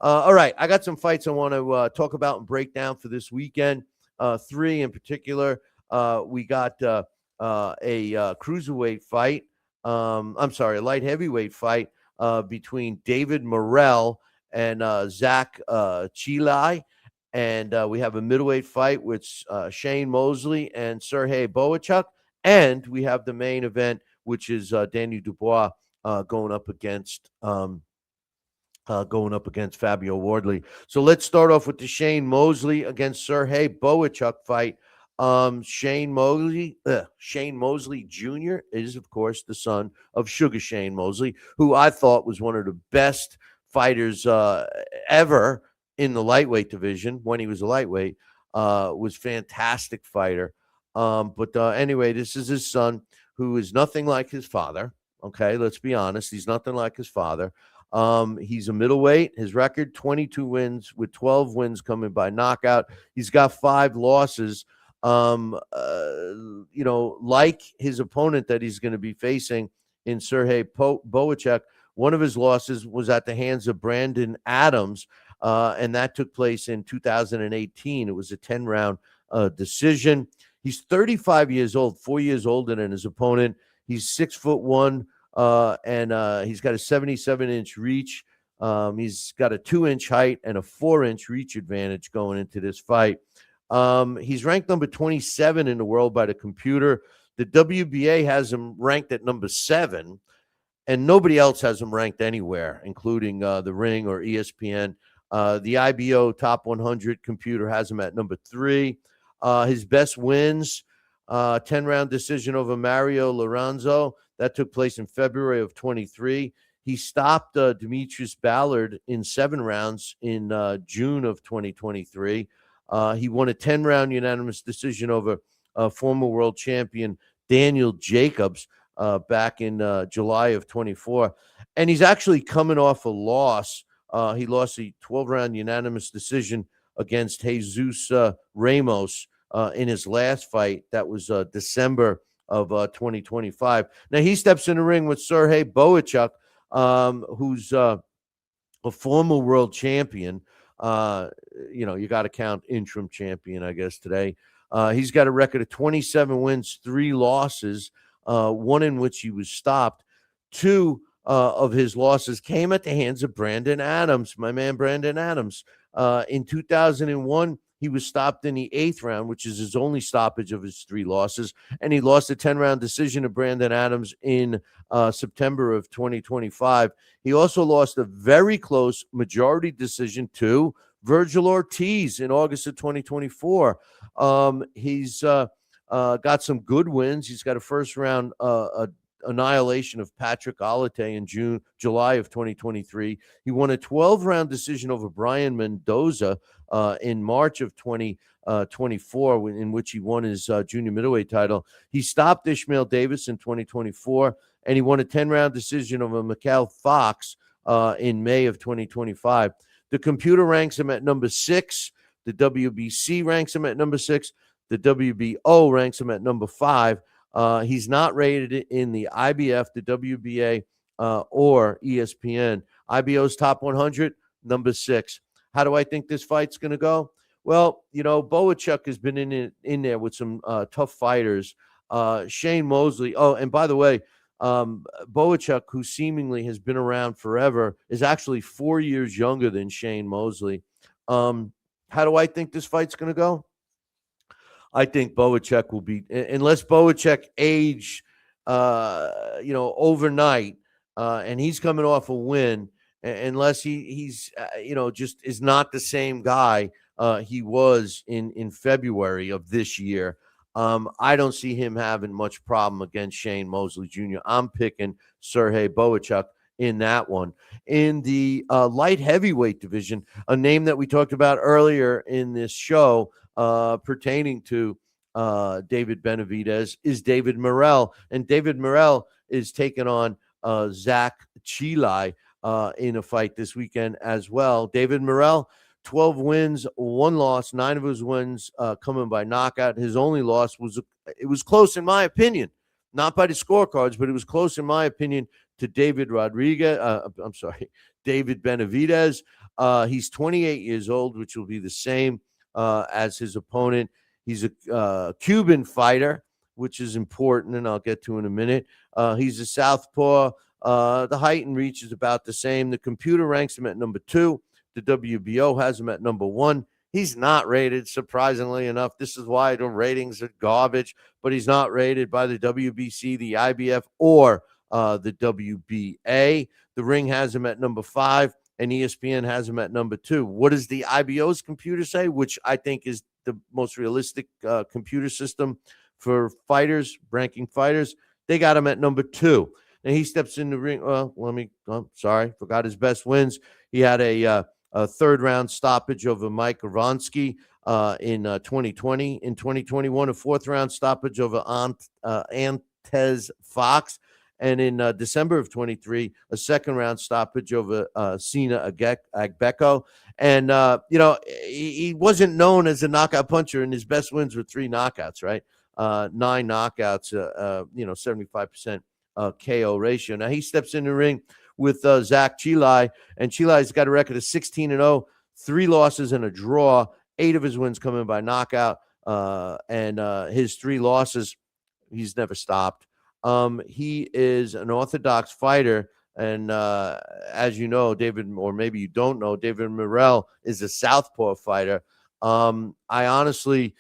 All right, I got some fights I want to talk about and break down for this weekend. Three in particular. We got a cruiserweight fight. I'm sorry, a light heavyweight fight between David Morrell and Zach Chilai. And we have a middleweight fight with Shane Mosley and Sergey Boachuk. And we have the main event, which is Daniel Dubois going up against Fabio Wardley. So let's start off with the Shane Mosley against Sergey Boachuk fight. Shane Mosley Jr. is, of course, the son of Sugar Shane Mosley, who I thought was one of the best fighters ever in the lightweight division when he was a lightweight. Was fantastic fighter. But anyway, this is his son, who is nothing like his father. Okay, let's be honest. He's nothing like his father. He's a middleweight. His record, 22 wins, with 12 wins coming by knockout. He's got 5 losses. Like his opponent that he's going to be facing in Sergey Boachuk, one of his losses was at the hands of Brandon Adams, and that took place in 2018. It was a 10-round decision. He's 35 years old, 4 years older than his opponent. He's 6'1", and he's got a 77-inch reach. He's got a 2-inch height and a 4-inch reach advantage going into this fight. He's ranked number 27 in the world by the computer. The WBA has him ranked at number 7, and nobody else has him ranked anywhere, including The Ring or ESPN. The IBO Top 100 computer has him at number 3. His best wins, 10-round decision over Mario Lorenzo. That took place in February of 23. He stopped Demetrius Ballard in 7 rounds in June of 2023. He won a 10-round unanimous decision over former world champion Daniel Jacobs back in July of 24. And he's actually coming off a loss. He lost a 12-round unanimous decision against Jesus Ramos in his last fight. That was December of 2025. Now he steps in the ring with Sergey Boachuk, who's a former world champion. You got to count interim champion, I guess, today. He's got a record of 27 wins, 3 losses, one in which he was stopped. 2 of his losses came at the hands of Brandon Adams, my man Brandon Adams. In 2001, he was stopped in the 8th round, which is his only stoppage of his 3 losses, and he lost a 10-round decision to Brandon Adams in September of 2025. He also lost a very close majority decision to Virgil Ortiz in August of 2024. He's got some good wins. He's got a first-round annihilation of Patrick Alate in July of 2023. He won a 12-round decision over Brian Mendoza in March of 2024, in which he won his junior middleweight title. He stopped Ishmael Davis in 2024, and he won a 10-round decision over Mikhail Fox in May of 2025. The computer ranks him at number 6. The WBC ranks him at number 6. The WBO ranks him at number 5. He's not rated in the IBF, the WBA, or ESPN. IBO's top 100, number 6. How do I think this fight's going to go? Well, Boachuk has been in there with some tough fighters. Shane Mosley. Oh, and by the way, Boachuk, who seemingly has been around forever, is actually 4 years younger than Shane Mosley. How do I think this fight's going to go? I think Boachuk will be, unless Boachuk age, overnight, and he's coming off a win, unless he's just is not the same guy he was in February of this year. I don't see him having much problem against Shane Mosley Jr. I'm picking Sergey Boachuk in that one. In the light heavyweight division, a name that we talked about earlier in this show pertaining to David Benavidez is David Morrell. And David Morrell is taking on Zach Chilai in a fight this weekend as well. David Morrell, 12 wins, 1 loss, 9 of his wins coming by knockout. His only loss was close in my opinion. not by the scorecards, but it was close, in my opinion, to David Rodriguez. I'm sorry, David Benavidez. He's 28 years old, which will be the same as his opponent. He's a Cuban fighter, which is important, and I'll get to in a minute. He's a southpaw. The height and reach is about the same. The computer ranks him at number 2. The WBO has him at number 1. He's not rated, surprisingly enough. This is why the ratings are garbage, but he's not rated by the WBC, the IBF, or the WBA. The Ring has him at number 5, and ESPN has him at number 2. What does the IBO's computer say, which I think is the most realistic computer system for fighters, ranking fighters? They got him at number 2. And he steps in the ring. Forgot his best wins. He had a third-round stoppage over Mike Ravonsky in 2020. In 2021, a fourth-round stoppage over Antez Fox. And in December of 23, a second-round stoppage over Sina Agbeko. And, he wasn't known as a knockout puncher, and his best wins were 3 knockouts, right? 9 knockouts, 75% KO ratio. Now, he steps in the ring with Zach Chilai, and Chilai's got a record of 16-0, 3 losses and a draw. 8 of his wins coming by knockout, and his 3 losses, he's never stopped. He is an orthodox fighter, and as you know, David, or maybe you don't know, David Morrell is a southpaw fighter. I honestly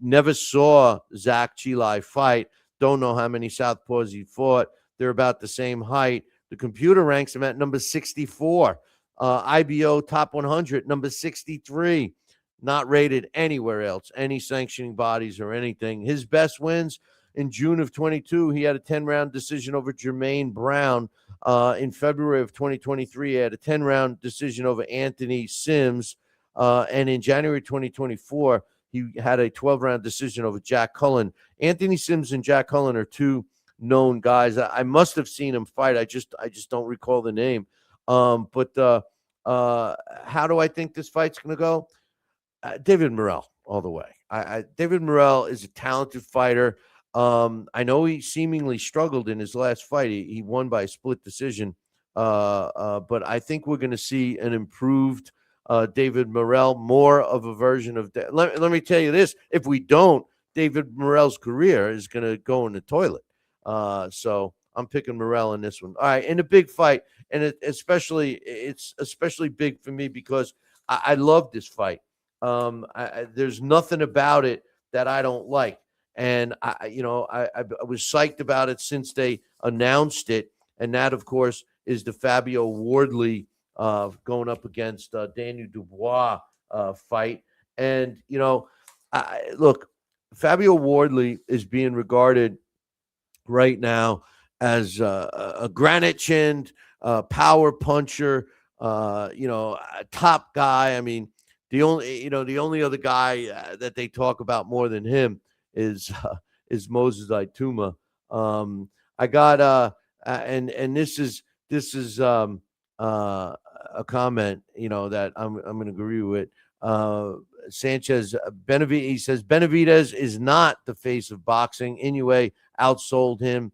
never saw Zach Chilai fight. Don't know how many southpaws he fought. They're about the same height. The computer ranks him at number 64. IBO top 100, number 63. Not rated anywhere else, any sanctioning bodies or anything. His best wins in June of 22, he had a 10-round decision over Jermaine Brown. In February of 2023, he had a 10-round decision over Anthony Sims. And in January 2024, he had a 12-round decision over Jack Cullen. Anthony Sims and Jack Cullen are 2 known guys. I must have seen him fight. I just don't recall the name. But how do I think this fight's going to go? David Morrell all the way. David Morrell is a talented fighter. I know he seemingly struggled in his last fight. He won by a split decision. But I think we're going to see an improved David Morrell, more of a version of let me tell you this. If we don't, David Morrell's career is going to go in the toilet. So I'm picking Morrell in this one. All right, in a big fight, and it's especially big for me because I love this fight. There's nothing about it that I don't like. And I was psyched about it since they announced it. And that, of course, is the Fabio Wardley going up against Daniel Dubois fight. And, look, Fabio Wardley is being regarded right now as a granite-chinned power puncher, a top guy. I mean, the only other guy that they talk about more than him is Moses Ituma. I got and this is a comment that I'm going to agree with. Sanchez Benavidez, he says Benavidez is not the face of boxing. Inoue outsold him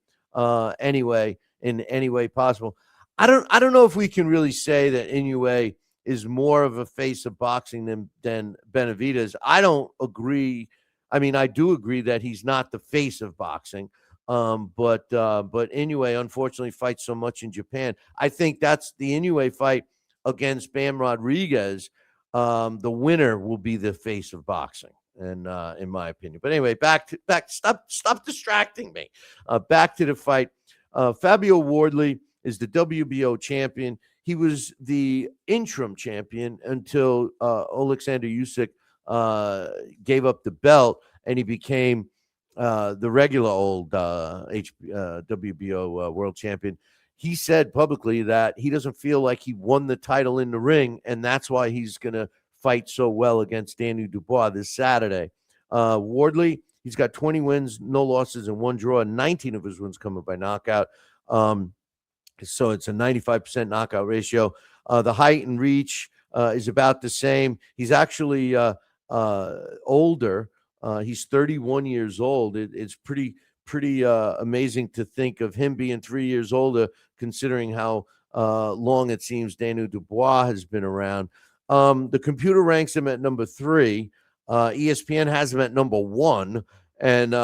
anyway in any way possible. I don't know if we can really say that Inoue is more of a face of boxing than Benavidez. I don't agree. I mean, I do agree that he's not the face of boxing. But Inoue unfortunately fights so much in Japan. I think that's the Inoue fight against Bam Rodriguez. The winner will be the face of boxing, and in my opinion. But anyway, back. Stop distracting me. Back to the fight. Fabio Wardley is the WBO champion. He was the interim champion until Alexander Usyk gave up the belt, and he became the regular old WBO world champion. He said publicly that he doesn't feel like he won the title in the ring, and that's why he's going to fight so well against Daniel Dubois this Saturday. Wardley, he's got 20 wins, no losses, and 1 draw. 19 of his wins coming by knockout. So it's a 95% knockout ratio. The height and reach is about the same. He's actually older. He's 31 years old. It's pretty pretty amazing to think of him being 3 years older, considering how long it seems Daniel Dubois has been around. The computer ranks him at number 3. ESPN has him at number 1, and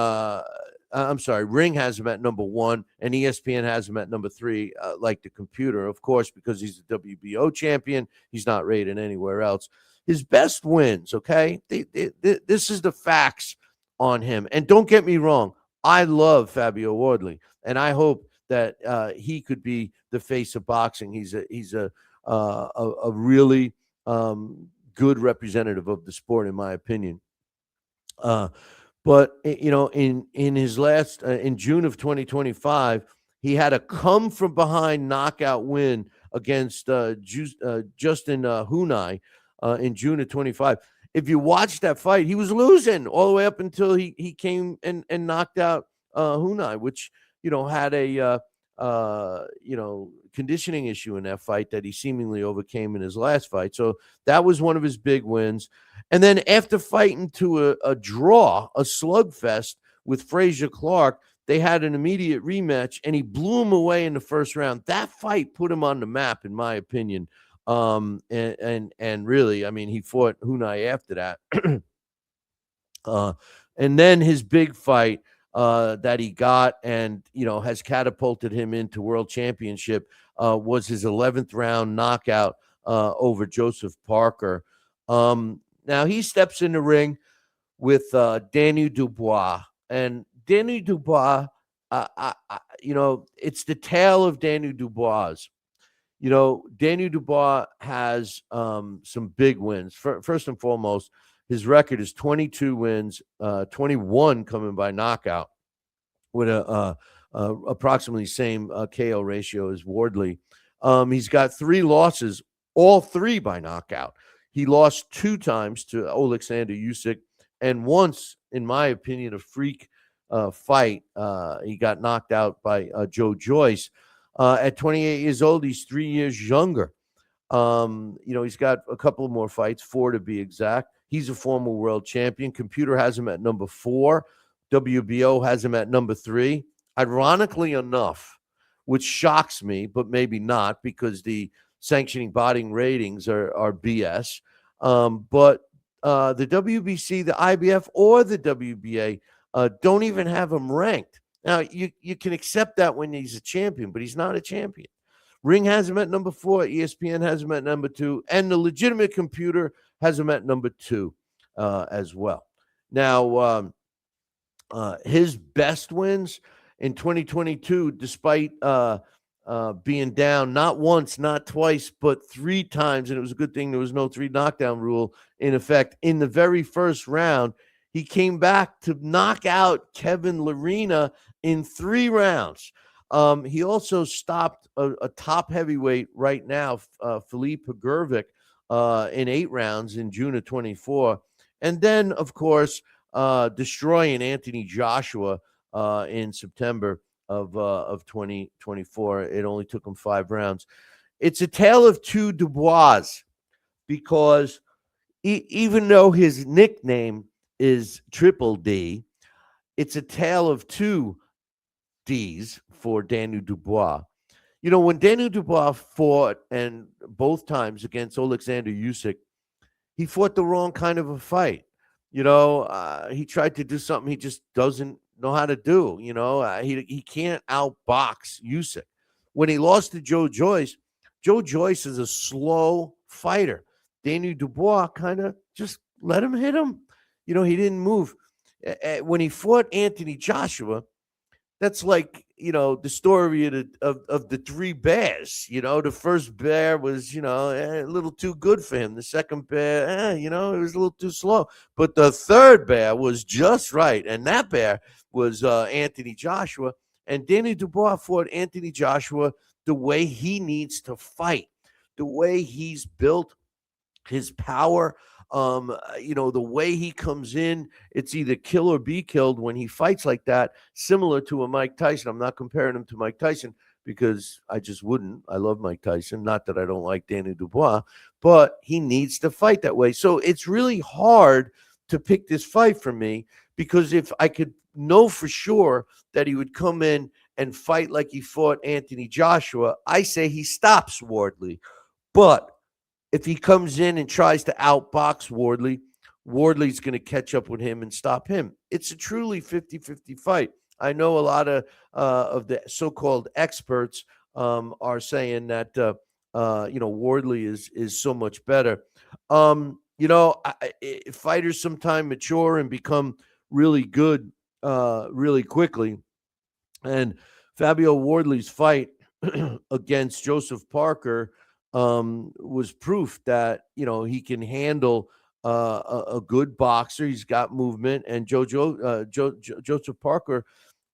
I'm sorry, Ring has him at number 1, and ESPN has him at number 3, like the computer, of course, because he's the WBO champion. He's not rated anywhere else. His best wins, okay? This is the facts on him. And don't get me wrong, I love Fabio Wardley, and I hope that he could be the face of boxing. He's a really good representative of the sport, in my opinion. But in his last in June of 2025, he had a come from behind knockout win against Justin Hunai in June of 25. If you watch that fight, he was losing all the way up until he came and knocked out Hunai, which had a conditioning issue in that fight that he seemingly overcame in his last fight. So that was one of his big wins. And then after fighting to a draw, a slugfest with Frazier Clark, they had an immediate rematch, and he blew him away in the first round. That fight put him on the map, in my opinion. And really, I mean, he fought Hunai after that. And then his big fight that he got and, has catapulted him into world championship was his 11th round knockout over Joseph Parker. Now he steps in the ring with Daniel Dubois, and Daniel Dubois, it's the tale of Daniel Dubois. Daniel Dubois has some big wins. First and foremost, his record is 22 wins, 21 coming by knockout, with a approximately same KO ratio as Wardley. He's got 3 losses, all 3 by knockout. He lost 2 times to Alexander Usyk, and once, in my opinion, a freak fight. He got knocked out by Joe Joyce. At 28 years old, he's 3 years younger. He's got a couple more fights, 4 to be exact. He's a former world champion. Computer has him at number 4. WBO has him at number 3. Ironically enough, which shocks me, but maybe not, because the sanctioning body ratings are BS. But the WBC, the IBF, or the WBA don't even have him ranked. Now, you can accept that when he's a champion, but he's not a champion. Ring has him at number 4. ESPN has him at number 2. And the legitimate computer has him at number 2 as well. Now, his best wins in 2022, despite being down not once, not twice, but 3 times, and it was a good thing there was no 3 knockdown rule in effect. In the very first round, he came back to knock out Kevin Lerena in 3 rounds. He also stopped a top heavyweight right now, Philippe Gervik, in 8 rounds in June of 24. And then, of course, destroying Anthony Joshua in September of 2024. It only took him 5 rounds. It's a tale of 2 Dubois, because even though his nickname is Triple D, it's a tale of 2 D's for Daniel Dubois. When Daniel Dubois fought, and both times against Alexander Usyk, he fought the wrong kind of a fight. He tried to do something he just doesn't know how to do. He can't outbox Usyk. When he lost to Joe Joyce is a slow fighter. Daniel Dubois kind of just let him hit him. He didn't move. When he fought Anthony Joshua, that's like, the story of the 3 bears. The first bear was, a little too good for him. The second bear, it was a little too slow. But the third bear was just right. And that bear was Anthony Joshua. And Daniel Dubois fought Anthony Joshua the way he needs to fight, the way he's built, his power. The way he comes in, it's either kill or be killed when he fights like that, similar to a Mike Tyson. I'm not comparing him to Mike Tyson because I just wouldn't. I love Mike Tyson. Not that I don't like Daniel Dubois, but he needs to fight that way. So it's really hard to pick this fight for me, because if I could know for sure that he would come in and fight like he fought Anthony Joshua, I say he stops Wardley. But if he comes in and tries to outbox Wardley, Wardley's going to catch up with him and stop him. It's a truly 50-50 fight. I know a lot of the so-called experts are saying that Wardley is so much better. Fighters sometimes mature and become really good really quickly. And Fabio Wardley's fight against Joseph Parker was proof that he can handle a good boxer. He's got movement, and Joseph Parker.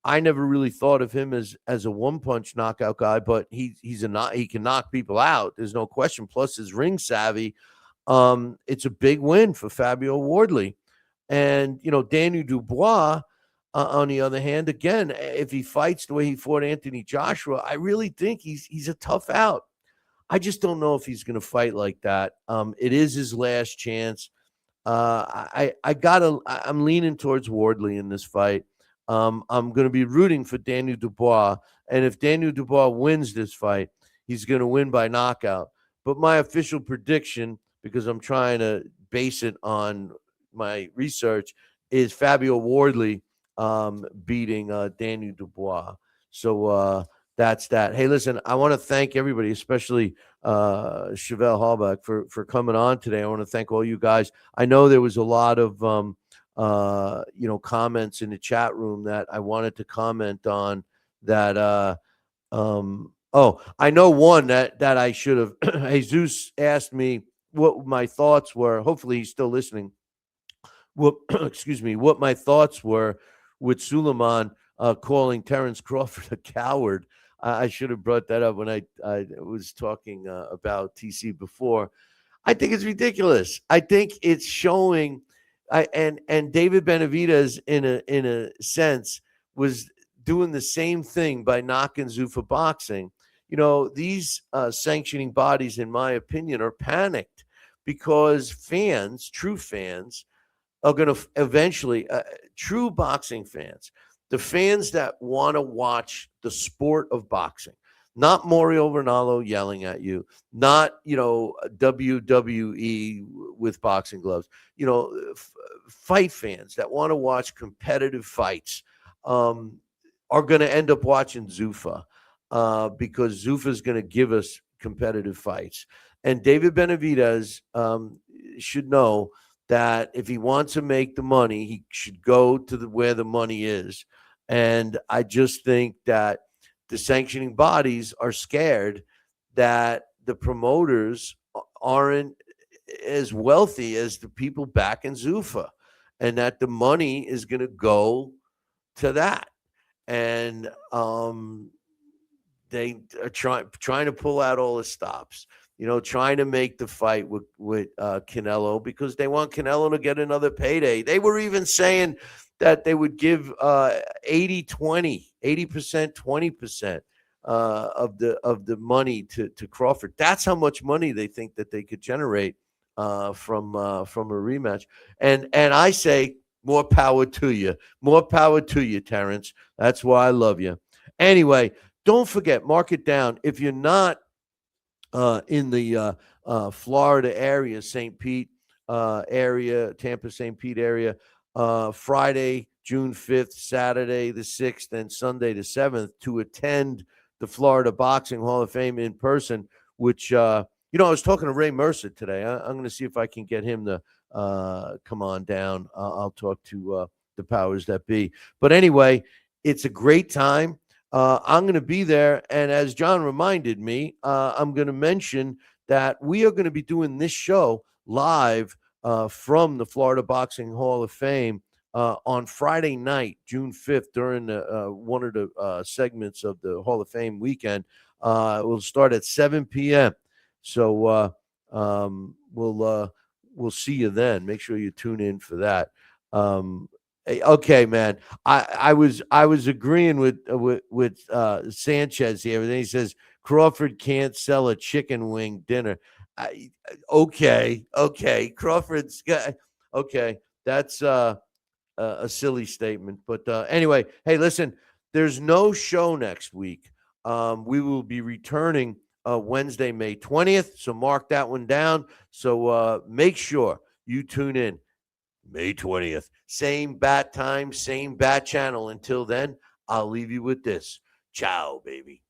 I never really thought of him as a one punch knockout guy, but he can knock people out. There's no question. Plus his ring savvy. It's a big win for Fabio Wardley, and Daniel Dubois. On the other hand, again, if he fights the way he fought Anthony Joshua, I really think he's a tough out. I just don't know if he's going to fight like that. It is his last chance. I'm leaning towards Wardley in this fight. I'm going to be rooting for Daniel Dubois, and if Daniel Dubois wins this fight, he's going to win by knockout. But my official prediction, because I'm trying to base it on my research, is Fabio Wardley beating Daniel Dubois. So that's that. Hey, listen, I want to thank everybody, especially Chevelle Hallback, for coming on today. I want to thank all you guys. I know there was a lot of comments in the chat room that I wanted to comment on. That I know one that I should have. Jesus asked me what my thoughts were. Hopefully, he's still listening. What my thoughts were with Suleiman calling Terence Crawford a coward. I should have brought that up when I was talking about TC before. I think it's ridiculous. I think it's showing. And David Benavidez, in a sense, was doing the same thing by knocking Zuffa Boxing. These sanctioning bodies, in my opinion, are panicked because fans, true fans, are going to eventually, true boxing fans, the fans that want to watch the sport of boxing, not Mario Ronaldo yelling at you, not, WWE with boxing gloves, fight fans that want to watch competitive fights are going to end up watching Zuffa because Zuffa is going to give us competitive fights. And David Benavidez should know that if he wants to make the money, he should go to where the money is. And I just think that the sanctioning bodies are scared that the promoters aren't as wealthy as the people back in Zuffa, and that the money is going to go to that. And they are trying to pull out all the stops. Trying to make the fight with Canelo because they want Canelo to get another payday. They were even saying that they would give 80%, 20% of the money to Crawford. That's how much money they think that they could generate from a rematch. And I say more power to you. More power to you, Terrence. That's why I love you. Anyway, don't forget, mark it down. If you're not in the Florida area, St. Pete area, Tampa, St. Pete area, Friday, June 5th, Saturday the 6th, and Sunday the 7th to attend the Florida Boxing Hall of Fame in person, which, I was talking to Ray Mercer today. I'm going to see if I can get him to come on down. I'll talk to the powers that be. But anyway, it's a great time. I'm going to be there. And as John reminded me, I'm going to mention that we are going to be doing this show live from the Florida Boxing Hall of Fame on Friday night, June 5th, during one of the segments of the Hall of Fame weekend. We'll start at 7 p.m. So we'll see you then. Make sure you tune in for that. Okay, man. I was agreeing with Sanchez here. Then he says Crawford can't sell a chicken wing dinner. Okay. Crawford's got. Okay, that's a silly statement. But anyway, hey, listen, there's no show next week. We will be returning Wednesday, May 20th. So mark that one down. So make sure you tune in May 20th. Same bat time, same bat channel. Until then, I'll leave you with this. Ciao, baby.